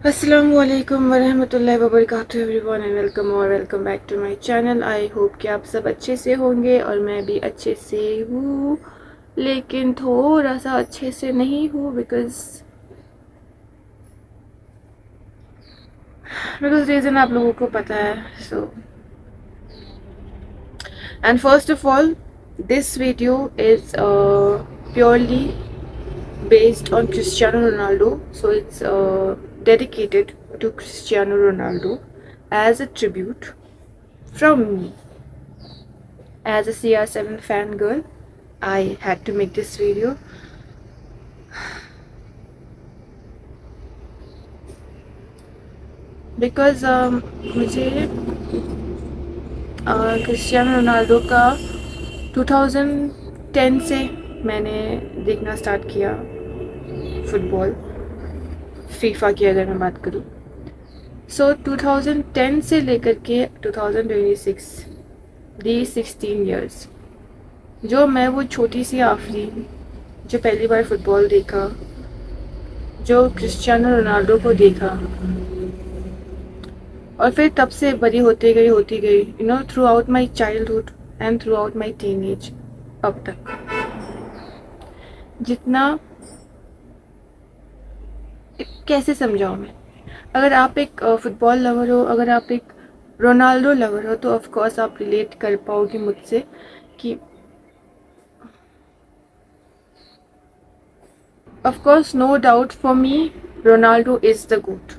अस्सलामुअलैकुम वरहमतुल्लाहि वबरकातुहू everyone and welcome back to my channel. I hope कि आप सब अच्छे से होंगे और मैं भी अच्छे से हूँ, लेकिन थोड़ा सा अच्छे से नहीं हूँ बिकॉज़ रीज़न आप लोगों को पता है। So and first of all this video is purely based on Cristiano Ronaldo, so it's dedicated to Cristiano Ronaldo as a tribute from me. As a CR7 fangirl, I had to make this video. Because मुझे Cristiano Ronaldo का 2010 से मैंने देखना start किया football, FIFA की अगर मैं बात करूँ। सो 2010 से लेकर के 2026 दी 16 ईयर्स, जो मैं वो छोटी सी आफरी जो पहली बार फुटबॉल देखा, जो क्रिस्टियानो रोनाल्डो को देखा और फिर तब से बड़ी होती गई through out my childhood and through out my teen age अब तक। जितना कैसे समझाऊँ मैं, अगर आप एक फुटबॉल लवर हो, अगर आप एक रोनाल्डो लवर हो, तो ऑफ कोर्स आप रिलेट कर पाओगे मुझसे कि of course no doubt for me Ronaldo is the good.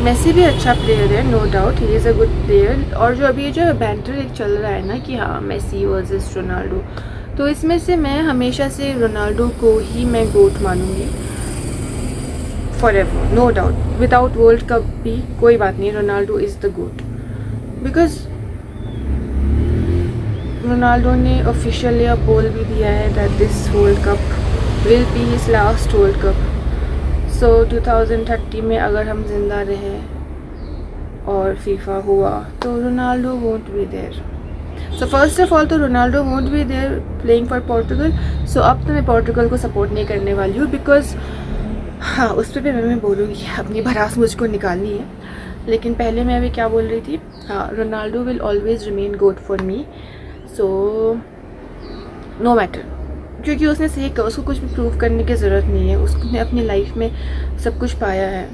Messi भी अच्छा प्लेयर है, no doubt he is a good player. और जो अभी जो बैंटर एक चल रहा है ना कि हाँ मेसी वर्सेस रोनाल्डो, तो इसमें से मैं हमेशा से रोनाल्डो को ही मैं गोट मानूंगी forever, no doubt. Without world cup भी कोई बात नहीं, Ronaldo is the GOAT. Because Ronaldo ने ऑफिशियली अब बोल भी दिया है that this world cup will be his last world cup. So 2030 में अगर हम जिंदा रहे और फीफा हुआ तो Ronaldo won't be there. So first of all तो Ronaldo won't be there playing for Portugal. So अब तो मैं पोर्टुगल को सपोर्ट नहीं करने वाली हूँ बिकॉज हाँ, उस पर भी मैं बोलूँगी, अपनी भड़ास मुझको निकालनी है। लेकिन पहले मैं अभी क्या बोल रही थी, हाँ, Ronaldo will always remain GOAT for me. So no matter, क्योंकि उसने सही कहा, उसको कुछ भी प्रूव करने की ज़रूरत नहीं है। उसने अपनी लाइफ में सब कुछ पाया है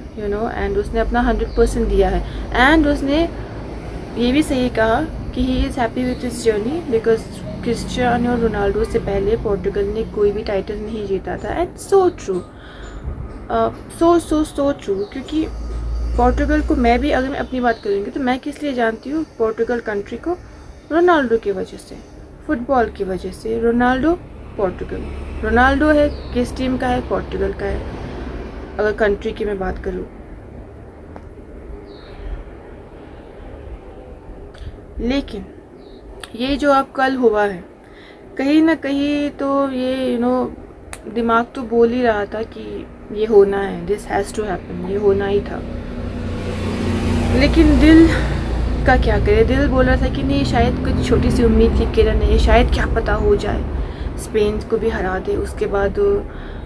एंड उसने अपना 100% दिया है। एंड उसने ये भी सही कहा कि he is happy with his journey because Cristiano Ronaldo से पहले पोर्टुगल ने कोई भी टाइटल नहीं जीता था। And so true, so true. क्योंकि पोर्टुगल को मैं भी, अगर मैं अपनी बात करूँगी तो मैं किस लिए जानती हूँ पोर्टुगल कंट्री को, रोनाल्डो की वजह से, फुटबॉल की वजह से। रोनाल्डो पोर्टुगल, रोनाल्डो है किस टीम का है, पोर्टुगल का है अगर कंट्री की मैं बात करूँ। लेकिन ये जो अब कल हुआ है, कहीं ना कहीं तो ये दिमाग तो बोल ही रहा था कि ये होना है, दिस हैज़ टू हैपन, ये होना ही था। लेकिन दिल का क्या करे, दिल बोल रहा था कि नहीं, शायद कुछ छोटी सी उम्मीद की किरण है, शायद क्या पता हो जाए, स्पेन को भी हरा दे, उसके बाद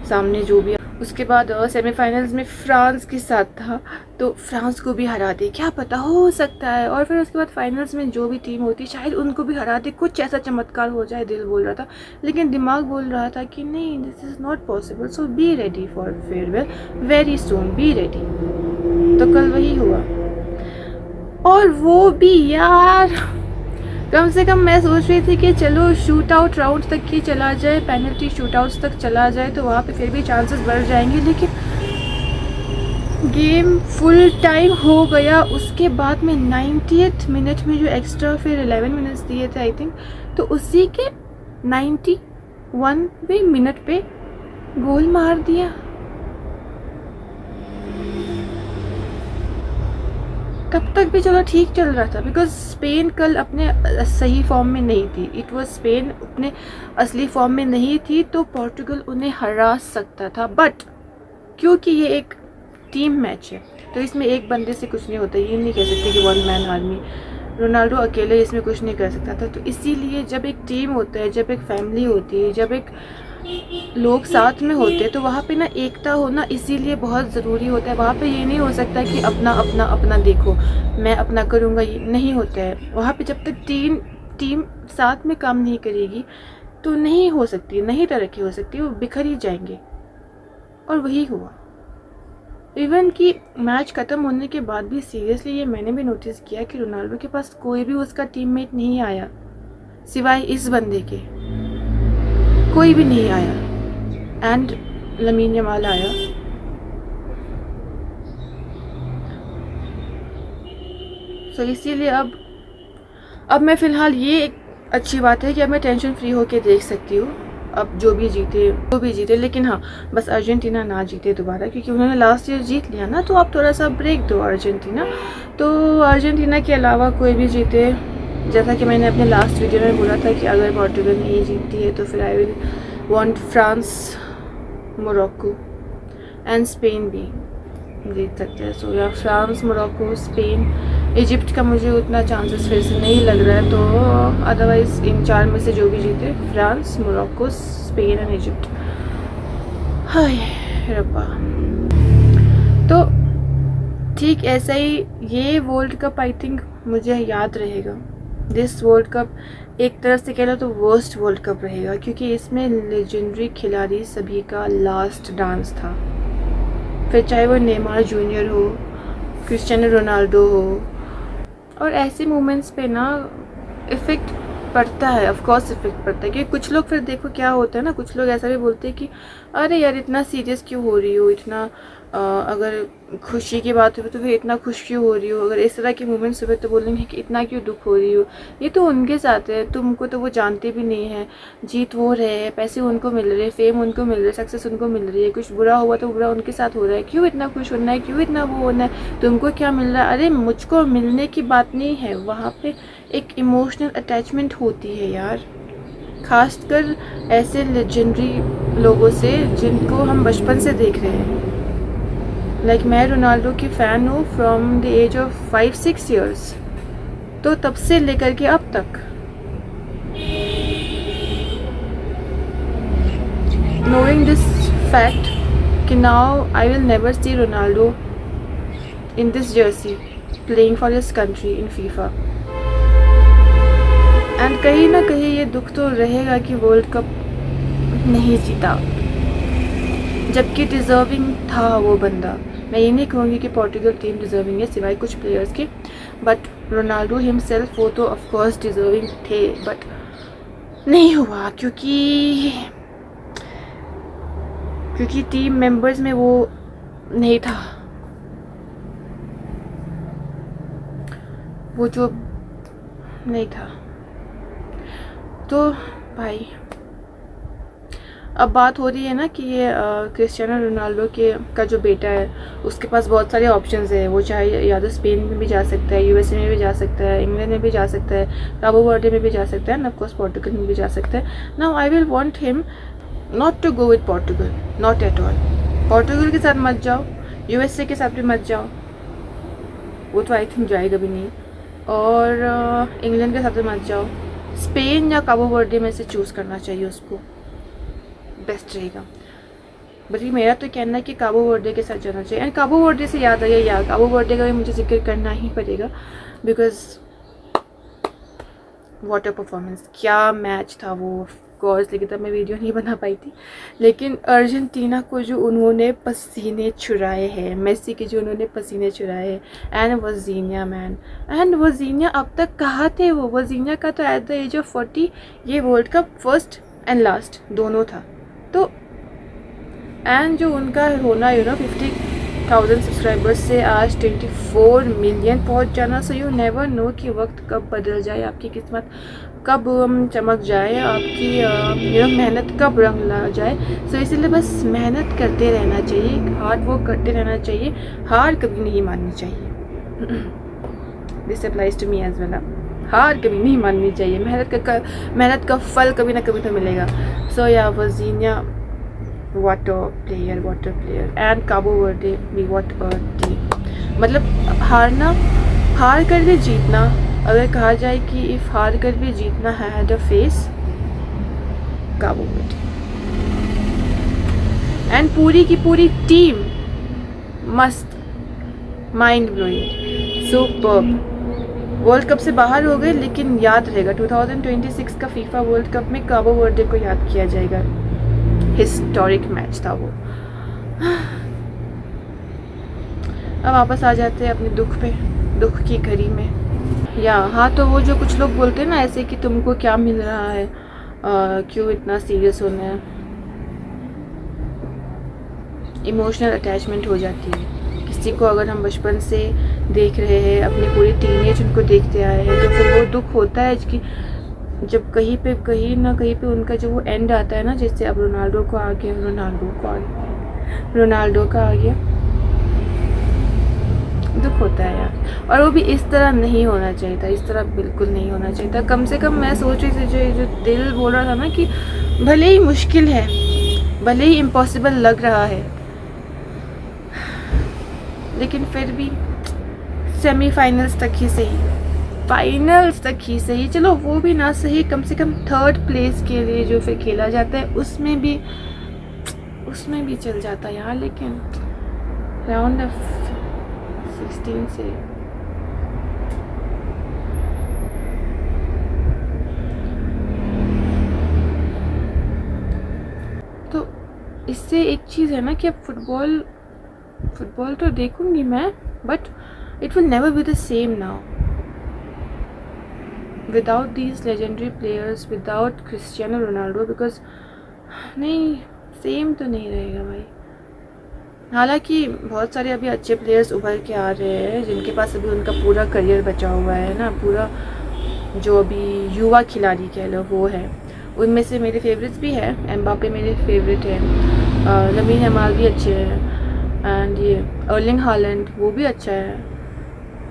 सामने जो भी, उसके बाद सेमीफाइनल्स में फ्रांस के साथ था तो फ्रांस को भी हरा दे, क्या पता हो सकता है। और फिर उसके बाद फाइनल्स में जो भी टीम होती शायद उनको भी हरा दे, कुछ ऐसा चमत्कार हो जाए, दिल बोल रहा था। लेकिन दिमाग बोल रहा था कि नहीं, this is not possible, so be ready for farewell very soon, be ready. तो कल वही हुआ, और वो भी यार कम से कम मैं सोच रही थी कि चलो शूट आउट राउंड तक ही चला जाए, पेनल्टी शूट आउट्स तक चला जाए तो वहाँ पे फिर भी चांसेस बढ़ जाएंगे। लेकिन गेम फुल टाइम हो गया, उसके बाद में 90th मिनट में जो एक्स्ट्रा फिर 11 मिनट्स दिए थे आई थिंक, तो उसी के 91वें मिनट पे गोल मार दिया। तब तक भी चलो ठीक चल रहा था बिकॉज स्पेन कल अपने सही फॉर्म में नहीं थी। इट वाज स्पेन अपने असली फॉर्म में नहीं थी, तो पोर्टुगल उन्हें हरा सकता था। बट क्योंकि ये एक टीम मैच है तो इसमें एक बंदे से कुछ नहीं होता, ये नहीं कह सकते कि वन मैन आर्मी, रोनाल्डो अकेले इसमें कुछ नहीं कर सकता था। तो इसीलिए जब एक टीम होता है, जब एक फैमिली होती है, जब एक लोग साथ में होते हैं तो वहाँ पे ना एकता होना इसीलिए बहुत ज़रूरी होता है। वहाँ पे ये नहीं हो सकता कि अपना अपना अपना देखो, मैं अपना करूँगा, ये नहीं होता है। वहाँ पे जब तक टीम साथ में काम नहीं करेगी तो नहीं हो सकती, नहीं तरक्की हो सकती, वो बिखर ही जाएंगे। और वही हुआ। इवन कि मैच ख़त्म होने के बाद भी सीरियसली ये मैंने भी नोटिस किया कि रोनाल्डो के पास कोई भी उसका टीममेट नहीं आया सिवाय इस बंदे के, कोई भी नहीं आया। एंड लमीन यमाल आया। सो इसीलिए अब मैं फ़िलहाल ये एक अच्छी बात है कि अब मैं टेंशन फ्री होके देख सकती हूँ। अब जो भी जीते, लेकिन हाँ बस अर्जेंटीना ना जीते दोबारा, क्योंकि उन्होंने लास्ट ईयर जीत लिया ना, तो आप थोड़ा सा ब्रेक दो अर्जेंटीना। तो अर्जेंटीना के अलावा कोई भी जीते, जैसा कि मैंने अपने लास्ट वीडियो में बोला था कि अगर पोर्टुगल नहीं जीतती है तो फिर आई will want France, Morocco and Spain भी जीत सकते हैं। सो या फ्रांस, मोरक्को, स्पेन, इजिप्ट का मुझे उतना चांसेस फिर से नहीं लग रहा है, तो अदरवाइज़ इन 4 में से जो भी जीते, France, Morocco, Spain and Egypt. हाय रब्बा। तो ठीक ऐसा ही ये वर्ल्ड कप आई थिंक मुझे याद रहेगा। दिस वर्ल्ड कप एक तरह से कह लो तो वर्स्ट वर्ल्ड कप रहेगा, क्योंकि इसमें लेजेंडरी खिलाड़ी सभी का लास्ट डांस था। फिर चाहे वो नेमार जूनियर हो, क्रिस्टियानो रोनाल्डो हो, और ऐसे मोमेंट्स पे ना इफ़ेक्ट पड़ता है, ऑफ कोर्स इफ़ेक्ट पड़ता है। क्योंकि कुछ लोग फिर देखो क्या होता है ना, कुछ लोग ऐसा भी बोलते हैं कि अरे यार इतना सीरियस क्यों हो रही हो, इतना अगर खुशी की बात हो तो फिर इतना खुश क्यों हो रही हो, अगर इस तरह के मोमेंट्स हुए तो बोलेंगे कि इतना क्यों दुख हो रही हो, ये तो उनके साथ है, तुमको तो वो जानते भी नहीं है। जीत वो रहे हैं, पैसे उनको मिल रहे हैं, फेम उनको मिल रहा है, सक्सेस उनको मिल रही है, कुछ बुरा हुआ तो बुरा उनके साथ हो रहा है, क्यों इतना खुश होना है, क्यों इतना वो होना है, तुमको क्या मिल रहा है। अरे मुझको मिलने की बात नहीं है, वहाँ पर एक इमोशनल अटैचमेंट होती है यार, खासकर ऐसे लेजेंडरी लोगों से जिनको हम बचपन से देख रहे हैं। लाइक मैं रोनाल्डो की फ़ैन हूँ from the age of 5-6 years, तो तब से लेकर के अब तक। नोइंग दिस फैक्ट कि now I will never see Ronaldo in this jersey playing for his country in FIFA. And कहीं ना कहीं ये दुख तो रहेगा कि वर्ल्ड कप नहीं जीता, जबकि डिज़र्विंग था वो बंदा। मैं ये नहीं कहूँगी कि पोर्टुगल टीम डिज़र्विंग है सिवाय कुछ प्लेयर्स के, बट रोनाल्डो हिमसेल्फ वो तो ऑफ कोर्स डिज़र्विंग थे, बट नहीं हुआ क्योंकि टीम मेंबर्स में वो नहीं था, वो जो नहीं था। तो भाई अब बात हो रही है ना कि ये क्रिस्टियानो रोनाल्डो का जो बेटा है उसके पास बहुत सारे ऑप्शंस है, वो चाहे या तो स्पेन में भी जा सकता है, यूएसए में भी जा सकता है, इंग्लैंड में भी जा सकता है, काबो वर्डे में भी जा सकता है, एंड ऑफ कोर्स पोर्टुगल में भी जा सकता है। Now I will want him not to go with Portugal, not at all. Portugal के साथ मत जाओ, यूएसए के साथ भी मत जाओ, वो तो आई थिंक जाएगा भी नहीं, और इंग्लैंड के साथ भी मत जाओ। स्पेन या काबो वर्डे में से चूज़ करना चाहिए उसको, बेस्ट रहेगा। बल्कि मेरा तो कहना है कि काबो वर्डे के साथ जाना चाहिए। एंड काबो वर्डे से याद आया यार, काबो वर्डे का भी मुझे जिक्र करना ही पड़ेगा, बिकॉज व्हाट अ परफॉर्मेंस, क्या मैच था वो। ऑफ कोर्स लेकिन तब मैं वीडियो नहीं बना पाई थी, लेकिन अर्जेंटीना को जो उन्होंने पसीने छुड़ाए हैं, मेसी के जो उन्होंने पसीने छुड़ाए हैं, एंड वजीनिया मैन, एंड वजीनिया अब तक कहाँ थे वो। वजीनिया का तो एट द एज ऑफ 40 ये world cup first and last दोनों था। तो एंड जो उनका होना 50,000 सब्सक्राइबर्स से आज 24 मिलियन पहुंच जाना। सो यू नेवर नो कि वक्त कब बदल जाए, आपकी किस्मत कब चमक जाए, आपकी मेहनत कब रंग ला जाए। सो इसीलिए बस मेहनत करते रहना चाहिए, हार्ड वर्क करते रहना चाहिए, हार कभी नहीं माननी चाहिए। This applies to me as well. हार कभी नहीं माननी चाहिए, मेहनत का फल कभी ना कभी तो मिलेगा। सो या वजीनिया what a player and Cabo Verde भी what a team। मतलब हार कर भी जीतना, अगर कहा जाए कि इफ हार कर भी जीतना है the face Cabo Verde। And पूरी की पूरी टीम मस्त, mind blowing, superb. World cup से बाहर हो गए, लेकिन याद रहेगा 2026 का फीफा वर्ल्ड कप में काबो वर्दे को याद किया जाएगा। हिस्टोरिक मैच था वो। अब वापस आ जाते हैं अपने दुख पे, दुख की घड़ी में। या हाँ, तो वो जो कुछ लोग बोलते हैं ना ऐसे कि तुमको क्या मिल रहा है, क्यों इतना सीरियस होना है, इमोशनल अटैचमेंट हो जाती है किसी को। अगर हम बचपन से देख रहे हैं, अपनी पूरी टीनेज उनको देखते आए हैं, तो फिर वो दुख होता है कि जब कहीं ना कहीं पे उनका जो वो एंड आता है ना, जैसे अब रोनाल्डो का आ गया, दुख होता है यार। और वो भी इस तरह नहीं होना चाहिए था, इस तरह बिल्कुल नहीं होना चाहिए था। कम से कम मैं सोच रही थी, जो दिल बोल रहा था ना कि भले ही मुश्किल है, भले ही इम्पॉसिबल लग रहा है, लेकिन फिर भी सेमीफाइनल्स तक ही सही, फाइनल्स तक ही सही, चलो वो भी ना सही, कम से कम थर्ड प्लेस के लिए जो फिर खेला जाता है उसमें भी चल जाता यार। लेकिन राउंड ऑफ 16 से तो इससे एक चीज़ है ना कि अब फुटबॉल तो देखूंगी मैं, but it will never be the same now without these legendary players, without Cristiano Ronaldo, because नहीं, सेम तो नहीं रहेगा भाई। हालांकि बहुत सारे अभी अच्छे प्लेयर्स उभर के आ रहे हैं जिनके पास अभी उनका पूरा करियर बचा हुआ है ना, पूरा जो अभी युवा खिलाड़ी कह लो वो है। उनमें से मेरे फेवरेट्स भी हैं, एम्बापे मेरे फेवरेट हैं, लमीन यमाल भी अच्छे हैं, एंड ये अर्लिंग हालैंड वो भी अच्छा है।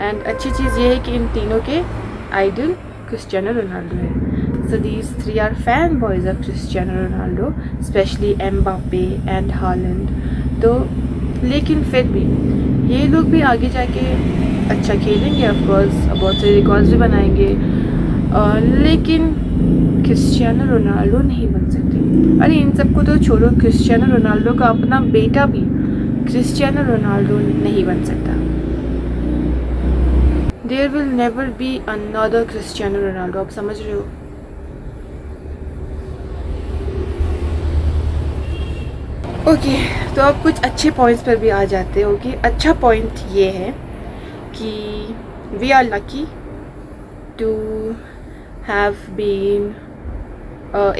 एंड अच्छी चीज़ ये है कि इन तीनों के आइडल क्रिस्टियानो रोनाल्डो है। So these 3 are fan boys of Cristiano Ronaldo, specially Mbappe and Haaland. तो लेकिन फिर भी ये लोग भी आगे जाके अच्छा खेलेंगे, ऑफकोर्स बहुत सारे रिकॉर्ड्स भी बनाएंगे, लेकिन क्रिस्टियानो रोनाल्डो नहीं बन सकते। अरे इन सबको तो छोड़ो, क्रिस्टियानो रोनाल्डो का अपना बेटा भी क्रिस्टियानो रोनाल्डो नहीं बन सकता। There will never be another Cristiano Ronaldo, आप समझ रहे हो? ओके, तो अब कुछ अच्छे पॉइंट्स पर भी आ जाते हैं। ओके, अच्छा पॉइंट ये है कि we are lucky to have been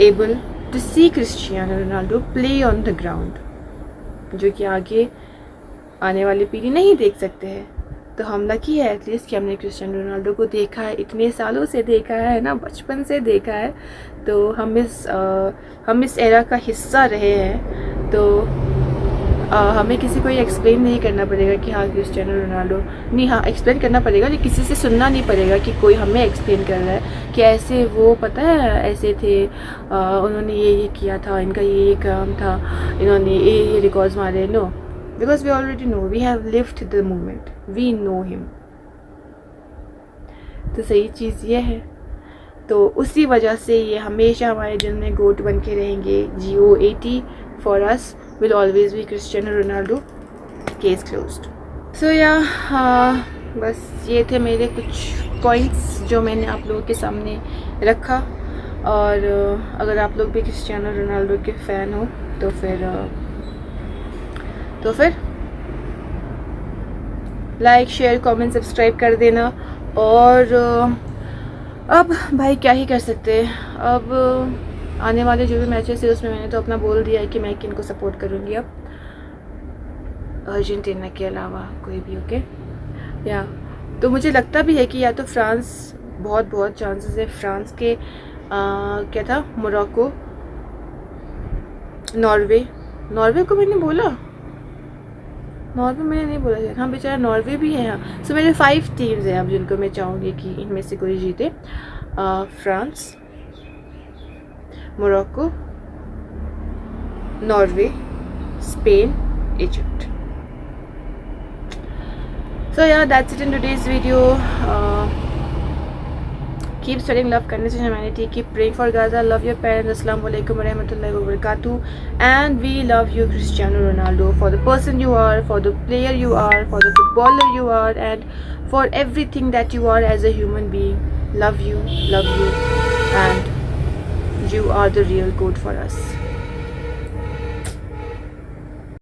able to see Cristiano Ronaldo play on the ground, जो कि आगे आने वाली पीढ़ी नहीं देख सकते हैं। तो हम लकी है एटलीस्ट कि हमने क्रिस्टियानो रोनाल्डो को देखा है, इतने सालों से देखा है ना, बचपन से देखा है। तो हम इस एरा का हिस्सा रहे हैं। तो हमें किसी को ये एक्सप्लेन नहीं करना पड़ेगा कि हाँ क्रिस्टियानो रोनाल्डो नहीं, हाँ एक्सप्लेन करना पड़ेगा, लेकिन किसी से सुनना नहीं पड़ेगा कि कोई हमें एक्सप्लेन कर रहा है कि ऐसे वो पता है ऐसे थे, उन्होंने ये किया था, इनका ये काम था, इन्होंने ये रिकॉर्ड्स मारे। No, because we already know, we have lived the moment, we know him। तो सही चीज़ ये है, तो उसी वजह से ये हमेशा हमारे दिल में गोट बन के रहेंगे। GOAT for us will always be Cristiano Ronaldo, case closed। So yeah, बस ये थे मेरे कुछ पॉइंट्स जो मैंने आप लोगों के सामने रखा। और अगर आप लोग भी क्रिस्टियानो रोनाल्डो के फ़ैन हो तो फिर लाइक, शेयर, कमेंट, सब्सक्राइब कर देना। और अब भाई क्या ही कर सकते हैं, अब आने वाले जो भी मैचेस है उसमें मैंने तो अपना बोल दिया है कि मैं किन को सपोर्ट करूँगी अब, अर्जेंटीना के अलावा कोई भी। ओके, या तो मुझे लगता भी है कि या तो फ्रांस, बहुत चांसेस है फ्रांस के, क्या था, मोरक्को, नॉर्वे को मैंने बोला, नॉर्वे मैंने नहीं बोला था, हाँ बेचारा नॉर्वे भी है यहाँ। सो मेरे 5 टीम्स हैं अब जिनको मैं चाहूँगी कि इनमें से कोई जीते, France, Morocco, Norway, Spain, Egypt. So yeah, that's it in today's video। Keep spreading love, kindness and humanity. Keep praying for Gaza. Love your parents. Assalamu alaikum warahmatullahi wabarakatuh. And we love you, Cristiano Ronaldo, for the person you are, for the player you are, for the footballer you are, and for everything that you are as a human being. Love you, and you are the real goat for us.